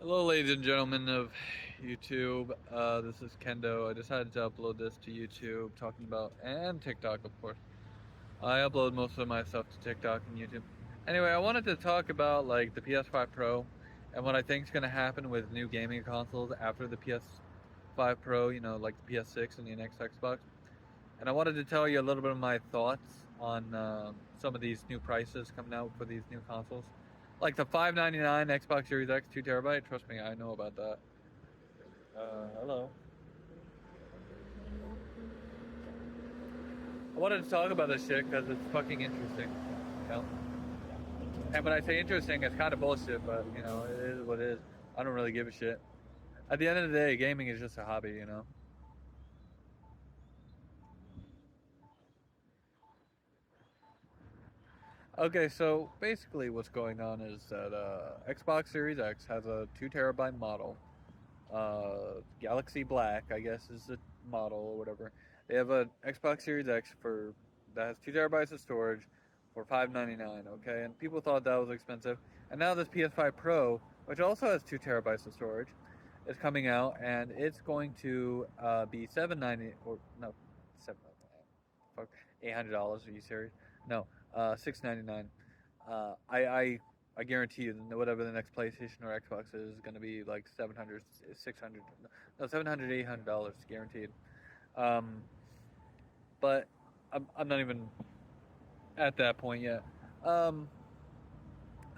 Hello, ladies and gentlemen of YouTube. This is Kendo. I decided to upload this to YouTube, talking about and TikTok, of course. I upload most of my stuff to TikTok and YouTube. Anyway, I wanted to talk about like the PS5 Pro and what I think is going to happen with new gaming consoles after the PS5 Pro. You know, like the PS6 and the next Xbox. And I wanted to tell you a little bit of my thoughts on some of these new prices coming out for these new consoles. Like the 599 Xbox Series X 2 TB. Trust me, I know about that. Hello. I wanted to talk about this shit because it's fucking interesting. You know? And when I say interesting, it's kind of bullshit, but you know, it is what it is. I don't really give a shit. At the end of the day, gaming is just a hobby, you know? Okay, so basically what's going on is that Xbox Series X has a 2 TB model. Galaxy Black, I guess, is the model or whatever. They have a Xbox Series X for that has 2 TB of storage for $599. Okay, and people thought that was expensive, and now this PS5 Pro, which also has 2 TB of storage, is coming out, and it's going to be 790 or no, seven fuck $800. Are you serious? No, 699. I guarantee you that whatever the next PlayStation or Xbox is going to be like 700, 600, no, 700, $800 guaranteed. Um, but I'm not even at that point yet. Um,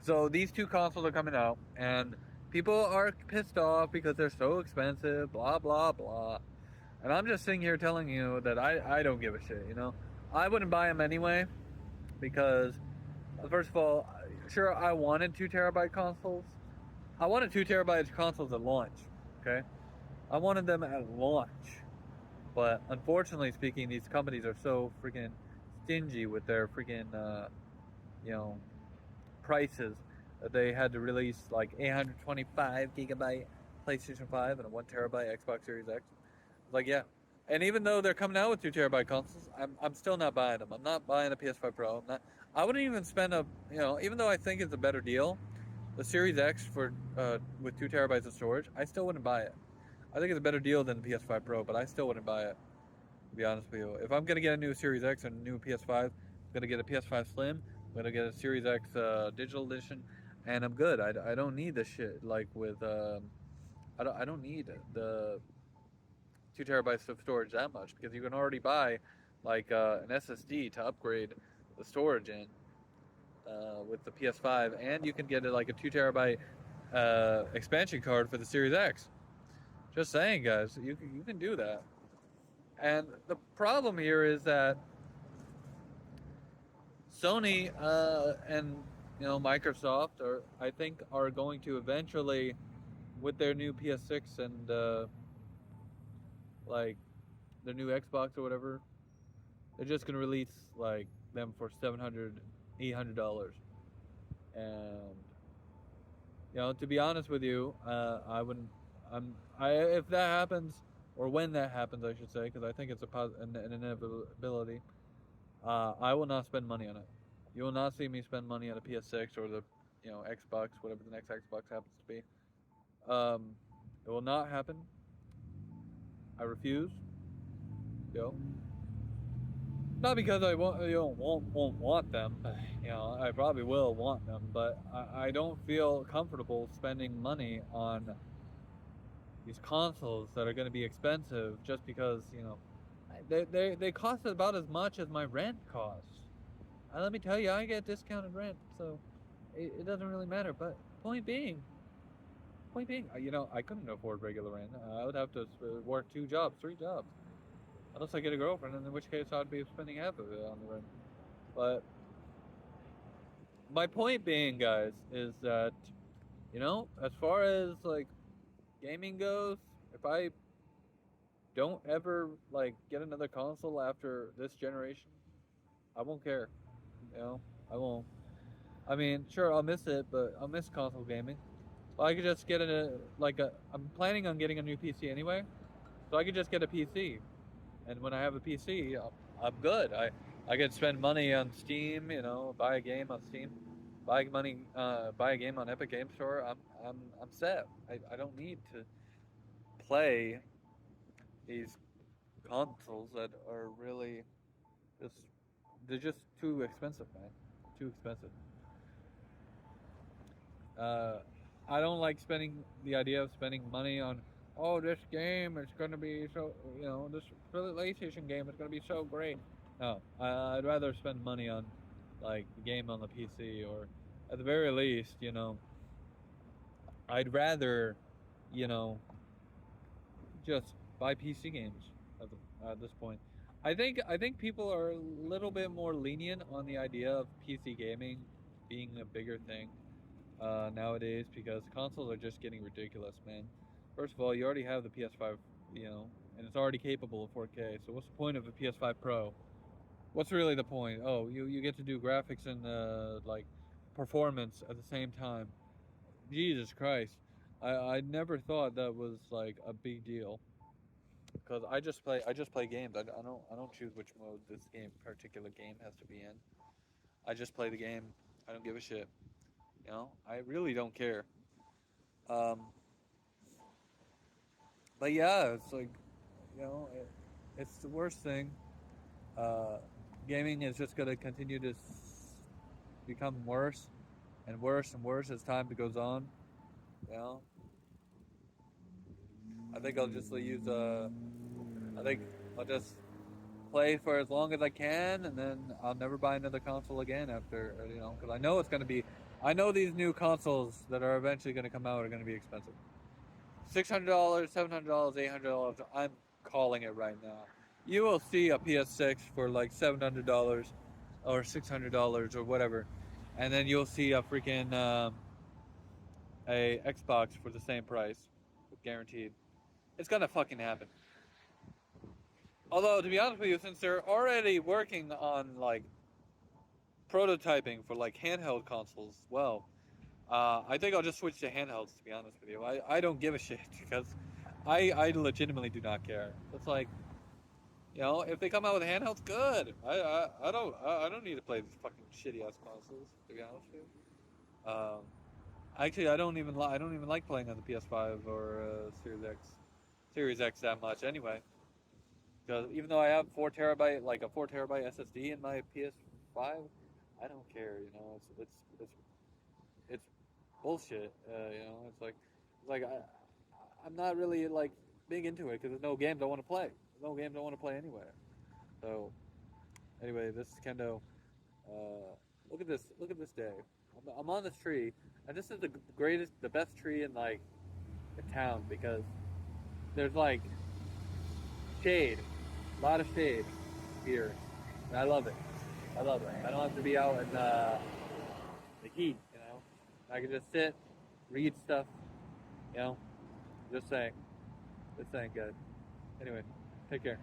so these two consoles are coming out, and people are pissed off because they're so expensive, blah, blah, blah. And I'm just sitting here telling you that I don't give a shit, you know? I wouldn't buy them anyway because, first of all, sure, I wanted 2 TB consoles. I wanted 2 TB consoles at launch, okay? I wanted them at launch. But unfortunately speaking, these companies are so freaking stingy with their freaking, you know, prices that they had to release like 825 GB PlayStation 5 and a 1 TB Xbox Series X. Like, yeah. And even though they're coming out with 2 TB consoles, I'm still not buying them. I'm not buying a PS5 Pro. I'm not. I wouldn't even spend a, you know, even though I think it's a better deal, the Series X for with 2 TB of storage, I still wouldn't buy it. I think it's a better deal than the PS5 Pro, but I still wouldn't buy it. To be honest with you, if I'm gonna get a new Series X and a new PS5, I'm gonna get a PS5 Slim. I'm gonna get a Series X digital edition, and I'm good. I don't need this shit like with I don't need the 2 TB of storage that much because you can already buy like an SSD to upgrade the storage in with the PS5, and you can get it like a 2 TB expansion card for the Series X. Just saying, guys, you can do that. And the problem here is that Sony and Microsoft are I think are going to eventually with their new PS6 and like their new Xbox or whatever, they're just gonna release like them for 700, $800. And to be honest with you, I wouldn't. I if that happens or when that happens, I should say, because I think it's an inevitability. I will not spend money on it. You will not see me spend money on a PS6 or the Xbox, whatever the next Xbox happens to be. Um, it will not happen. I refuse. Yo, not because I won't want them. I probably will want them, but I don't feel comfortable spending money on these consoles that are going to be expensive just because they cost about as much as my rent costs. Let me tell you, I get discounted rent, so it doesn't really matter. But point being, I couldn't afford regular rent. I would have to work 2 jobs, 3 jobs, unless I get a girlfriend, in which case I'd be spending half of it on the rent. But my point being, guys, is that as far as like gaming goes, if I don't ever like get another console after this generation, I won't care. I won't. I mean, sure, I'll miss it, but I'll miss console gaming. Well, I could just get a. I'm planning on getting a new PC anyway, so I could just get a PC, and when I have a PC, I'm good. I could spend money on Steam, buy a game on Steam, buy a game on Epic Game Store. I'm set. I don't need to play these consoles that are really just they're just too expensive, man. Too expensive. Uh, I don't like spending the idea of spending money on. Oh, this game is gonna be so this PlayStation game is gonna be so great. No, I'd rather spend money on like the game on the PC or at the very least, I'd rather, you know, just buy PC games at this point. I think people are a little bit more lenient on the idea of PC gaming being a bigger thing nowadays because consoles are just getting ridiculous, man. First of all, you already have the PS5, and it's already capable of 4K. So what's the point of a PS5 Pro? What's really the point? Oh, you get to do graphics and like performance at the same time. Jesus Christ, I never thought that was like a big deal because I just play games. I don't choose which mode this particular game has to be in. I just play the game. I don't give a shit. I really don't care. Um, but yeah, it's like it's the worst thing. Uh, Gaming is just gonna continue to become worse and worse and worse as time goes on. You know, I think I'll just use I think I'll just play for as long as I can, and then I'll never buy another console again after because I know it's gonna be. I know these new consoles that are eventually gonna come out are gonna be expensive. $600, $700, $800. I'm calling it right now. You will see a PS6 for like $700 or $600 or whatever, and then you'll see a freaking a Xbox for the same price, guaranteed. It's gonna fucking happen. Although to be honest with you, since they're already working on like prototyping for like handheld consoles, well, I think I'll just switch to handhelds. To be honest with you, I don't give a shit because I legitimately do not care. It's like if they come out with handhelds, good. I don't need to play these fucking shitty ass consoles. To be honest with you, actually I don't even like playing on the PS5 or Series X that much anyway. Because even though I have 4 terabyte like a 4 terabyte SSD in my PS5, I don't care. It's bullshit. I'm not really like big into it because there's no games I want to play. There's no games I want to play anywhere. So anyway, this is Kendo. Look at this. Look at this day. I'm on this tree, and this is the best tree in like the town because there's like shade, a lot of shade here, and I love it. I love it. I don't have to be out in the heat. I can just sit, read stuff. You know, just saying. Just saying, guys. Anyway, take care.